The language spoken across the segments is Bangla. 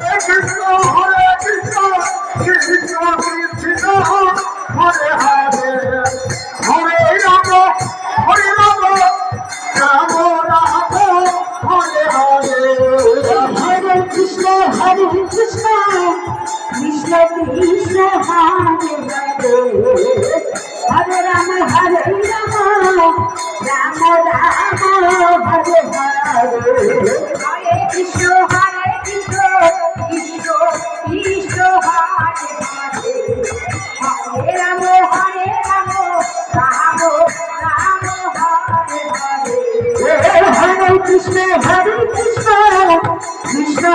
কৃষ্ণ হরে কৃষ্ণ কৃষ্ণ কৃষ্ণ হরে হরে হরে রাম হরে রাম রাম রাম হরে হরে হরে কৃষ্ণ কৃষ্ণ কৃষ্ণ হরে হরে হরে রাম রাম রাম হরে হরে হরে কৃষ্ণ কৃষ্ণ কৃষ্ণ হরে হরে হরে রাম রাম রাম হরে হরে হরে কৃষ্ণ কৃষ্ণ কৃষ্ণ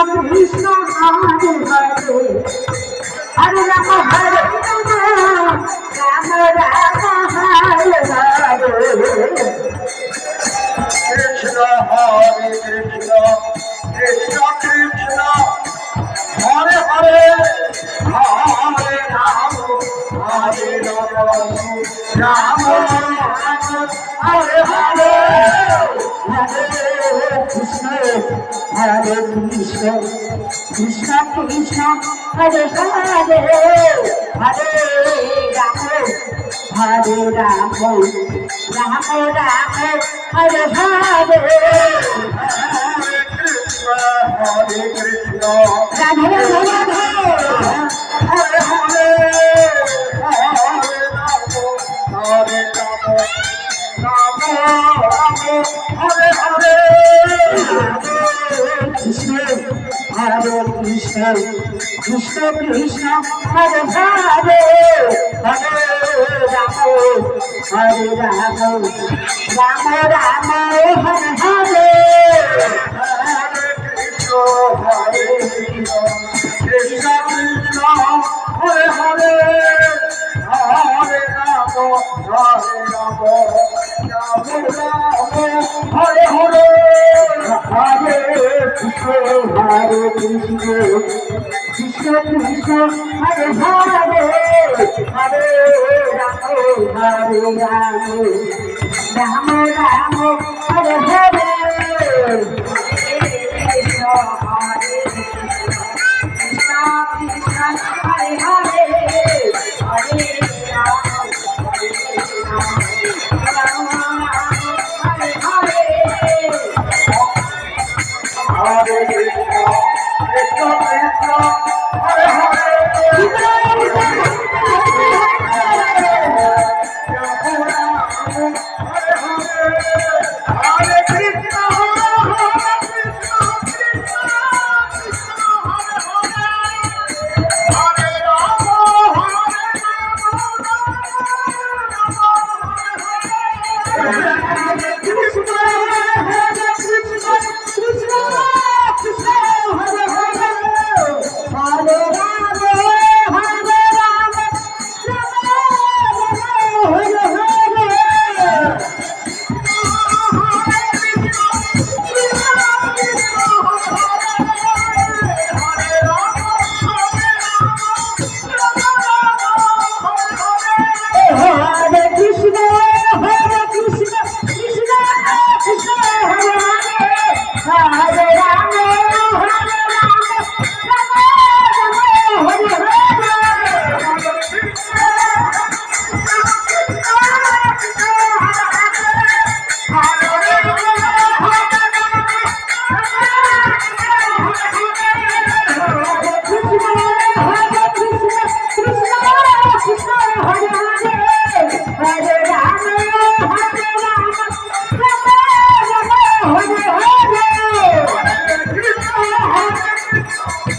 কৃষ্ণ হরে হরে হরে রাম রাম রাম হরে হরে কৃষ্ণ হরে কৃষ্ণ কৃষ্ণ কৃষ্ণ হরে হরে হরে রাম হরে রাম রাম হরে হরে কৃষ্ণ কৃষ্ণ কৃষ্ণ হরে হরে হরে রাম রাম রাম হরে হরে কৃষ্ণ হরে কৃষ্ণ রাধে রাধে হরে হরে হরে রাম হরে রাম রাম রাম হরে হরে কৃষ্ণ কৃষ্ণ কৃষ্ণ কৃষ্ণ হরে হরে হরে রাম রাম রাম হরে হরে কৃষ্ণ হরে কৃষ্ণ কৃষ্ণ কৃষ্ণ হরে হরে হরে রাম রাম হরে হরে হরে কৃষ্ণ কৃষ্ণ কৃষ্ণ কৃষ্ণ হরে হরে হরে রাম রাম রাম হরে হরে কৃষ্ণ কৃষ্ণ কৃষ্ণ হরে হরে হরে রাম রাম হরে হরে হরে কৃষ্ণ কৃষ্ণ কৃষ্ণ হরে হরে হরে কৃষ্ণ হরে